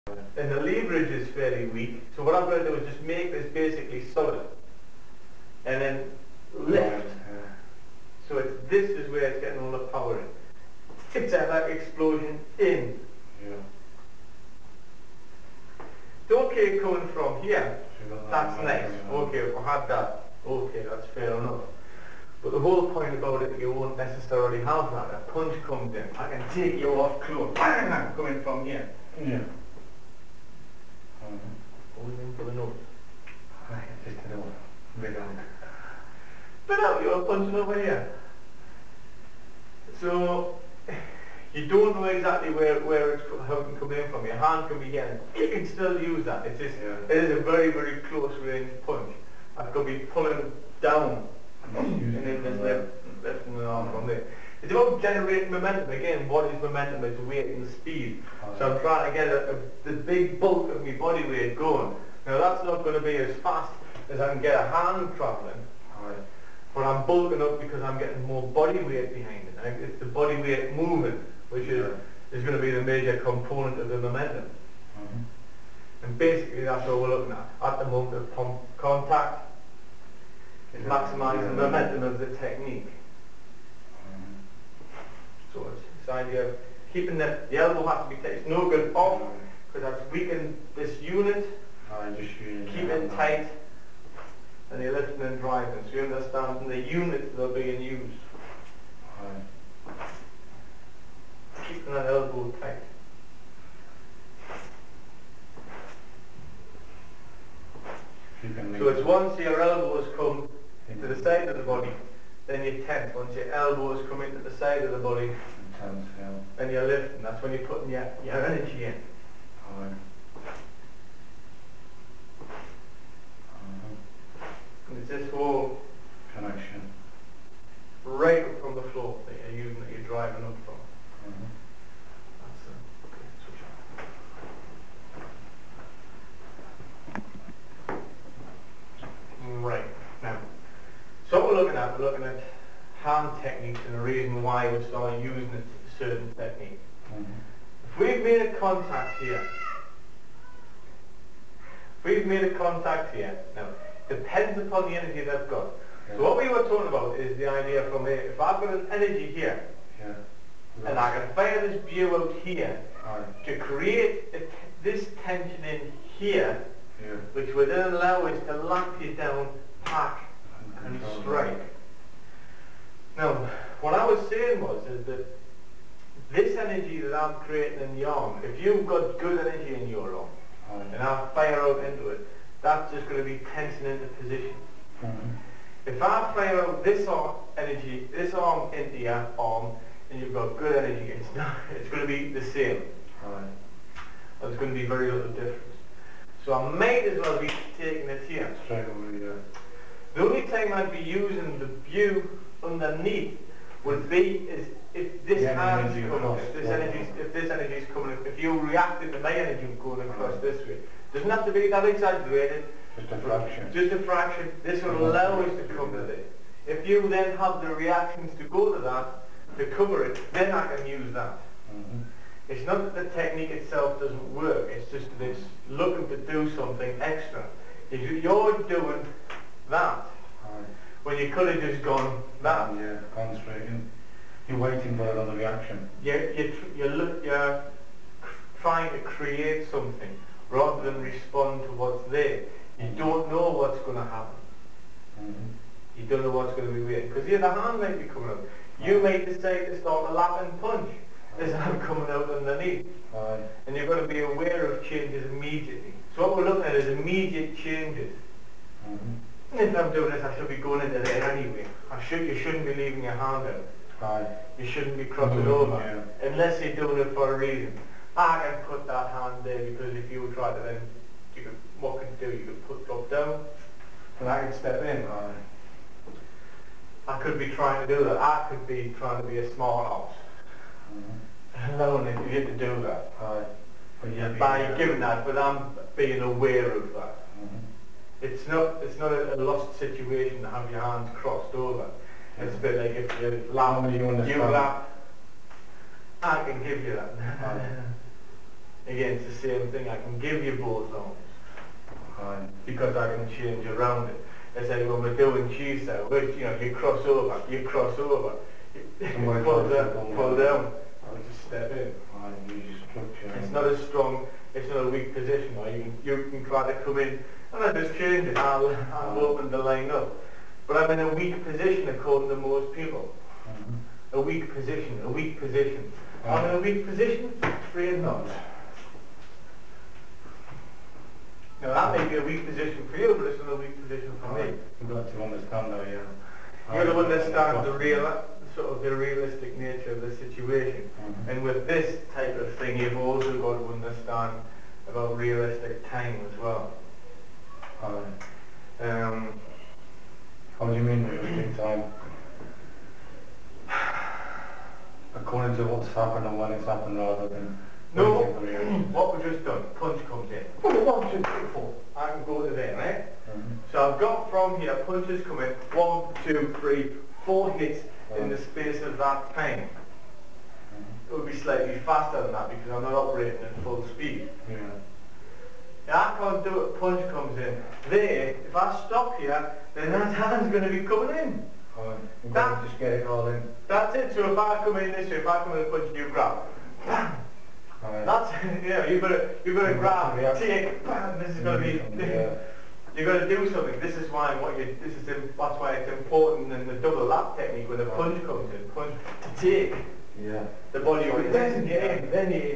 And the leverage is fairly weak. So what I'm going to do is just make this basically solid. And then lift. So this is where it's getting all the power in. It's a like explosion in. Yeah. Okay, coming from here, that's nice. Yeah. Okay, I had that. Okay, that's fair enough. But the whole point about it, you won't necessarily have that. A punch comes in. I can take you off close. Bang! Coming from here. Yeah. Going in for the nose. Just a little bit out. But now you're punching over here. So you don't know exactly where it's how it can come in from. Your hand can be here. You can still use that. It's just it is a very, very close range punch. I could be pulling down and then just lifting the arm from there. It's about generating momentum. Again, what is momentum? It's weight and speed. So I'm trying to get the big bulk of my body weight going. Now that's not going to be as fast as I can get a hand travelling. But I'm bulking up because I'm getting more body weight behind it. It's the body weight moving, which is going to be the major component of the momentum. And basically that's what we're looking at the moment of contact. Is maximising the momentum of the technique. So it's this idea of keeping the elbow has to be tight. It's no good off because that's weakened this unit. Keep it tight. And you're lifting and driving, so you understand the units that are being used. Keeping that elbow tight. So it's once your elbow has come to the side of the body, then you tense. Once your elbow has come into the side of the body, then you're lifting. That's when you're putting your energy in. And it's this whole connection right up from the floor that you're using, that you're driving up from. That's okay, switch on. Right, now, so what we're looking at hand techniques and the reason why we start using a certain technique. If we've made a contact here, now, depends upon the energy that I've got. So what we were talking about is the idea from here, if I've got an energy here, and I can fire this view out here to create this tension in here, which would then allow us to lamp you down, pack, and strike. Now, what I was saying is that this energy that I'm creating in the arm, if you've got good energy in your arm, and I fire out into it, that's just going to be tensing into position. If I fire out this arm energy, this arm into your arm, and you've got good energy, it's going to be the same. There's going to be very little difference. So I might as well be taking it here. The only time I'd be using the view underneath would be is if this hand's coming, if this energy is coming, if you're reacting to my energy going across this way. Doesn't have to be that exaggerated. Just a fraction. Just a fraction. This will allow us to come to this. If you then have the reactions to go to that, to cover it, then I can use that. It's not that the technique itself doesn't work, it's just that it's looking to do something extra. If you're doing that, when you could have just gone that. Concentrating. You're waiting for another reaction. You're trying to create something rather than respond to what's there. You don't know what's going to happen. You don't know what's going to be waiting. Because the other hand might be coming up. You may decide to start a lap and punch as I'm coming out underneath. And you've got to be aware of changes immediately. So what we're looking at is immediate changes. And if I'm doing this, I should be going into there anyway. You shouldn't be leaving your hand out. You shouldn't be crossing over unless you're doing it for a reason. I can put that hand there because if you try to then, what can you do? You could drop down and I can step in. I could be trying to do that. I could be trying to be a smart house. Allowing you to do that. By giving that, but I'm being aware of that. It's not a lost situation to have your hands crossed over. It's a bit like if you lap, I can give you that. Again, it's the same thing. I can give you both arms because I can change around it. I said when we're doing Tjwc, which you cross over, pull down, or just step in. It's not a strong, it's not a weak position. Or you can try to come in and I just change it. I'll open the line up, but I'm in a weak position according to most people. A weak position. I'm in a weak position. Afraid not. Now that may be a weak position for you, but it's not a weak position for me. You've got to understand though, yeah. You've got to understand the realistic nature of the situation. And with this type of thing, you've also got to understand about realistic time as well. How do you mean realistic time? According to what's happened and when it's happened rather than... No, what we've just done, punch comes in. 1, 2, 3, 4. I can go to there, right? So I've got from here, punches come in, 1, 2, 3, 4 hits in the space of that time. It would be slightly faster than that because I'm not operating at full speed. Now I can't do it, punch comes in. There, if I stop here, then that hand's going to be coming in. Just get it all in. That's it. So if I come in this way, if I come in and punch you, grab. Bam! That's you've got to grab, take, bam, this is going to be you've got to do something. This is why that's why it's important in the double lap technique when the punch comes in, to take the body away. Then you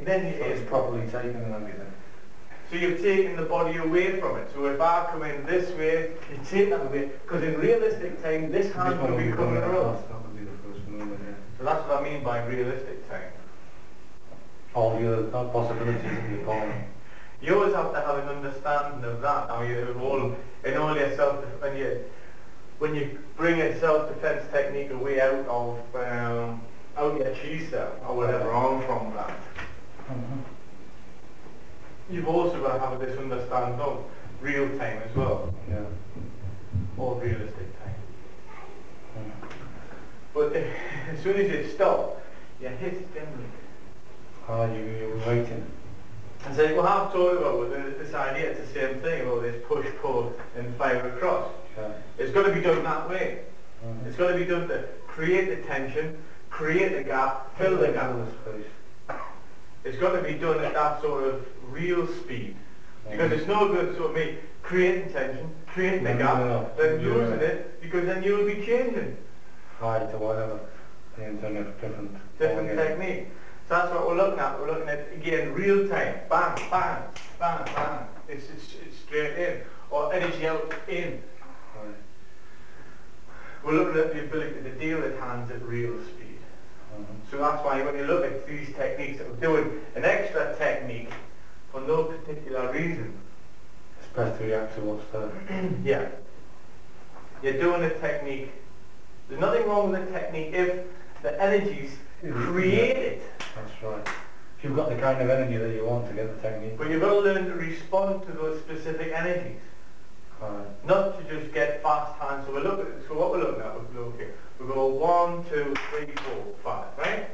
it's properly taken and everything. So you've taken the body away from it. So if I come in this way, you take that away, because in realistic time this hand will be coming across. That would be the first movement, So that's what I mean by realistic time. All the other possibilities of the opponent. You always have to have an understanding of that. I mean, in all your when you bring a self-defense technique away out of your Tjwc or whatever on from that, you've also got to have this understanding of real time as well, or realistic time. But as soon as you stop, your hits generally. You're waiting. And so what I've talked about with this idea, it's the same thing about this push, pull and fire across. It's got to be done that way. It's got to be done to create the tension, create the gap, fill the gap. It's got to be done at that sort of real speed. Because it's no good sort of me creating tension, creating the gap, then losing it, because then you'll be changing. Right, or whatever. Different technique. So that's what we're looking at. We're looking at, again, real time. Bang, bang, bang, bang. It's straight in. Or energy out, in. We're looking at the ability to deal with hands at real speed. So that's why when you look at these techniques, we're doing an extra technique for no particular reason. It's best to react to what's there. You're doing a technique. There's nothing wrong with the technique if the energies create it. That's right. If you've got the kind of energy that you want to get the technique. But you've got to learn to respond to those specific energies. Not to just get fast hands. So what we're looking at, we go 1, 2, 3, 4, 5, right?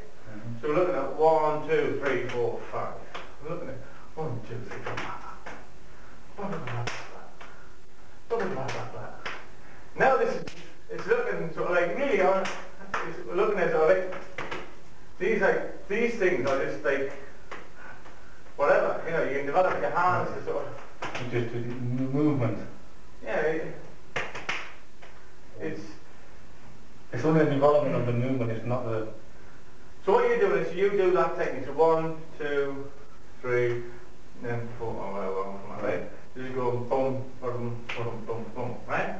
So we're looking at 1, 2, 3, 4, 5. We're looking at 1, 2, 3, 4. Now it's looking sort of like really we're looking at sort of like these things are just like whatever, you can develop your hands to sort of just a movement. It's only the development of the movement, it's not the... So what you're doing is you do that technique, so 1, 2, 3, then 4, right? You just go boom, boom, boom, boom, boom, right?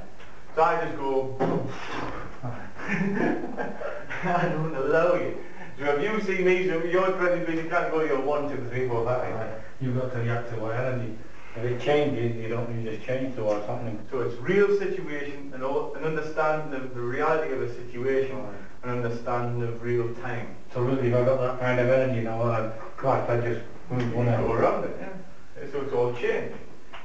So I just go boom. I don't allow you. So if you see me, so you're pretty busy, you can't go your 1, 2, 3, 4, 5. You've got to react to what energy. If it changes, you just change to what's happening. So it's real situation and an understanding of the reality of a situation, an understanding of real time. So really, if I've got that kind of energy now, I just move one out. Go around it, So it's all change.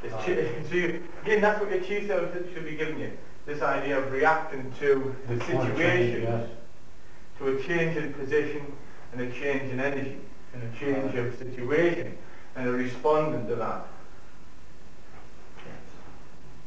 Again, that's what your Tjwc should be giving you. This idea of reacting to the situation, to a change in position and a change in energy and a change of situation. and a respondent to that.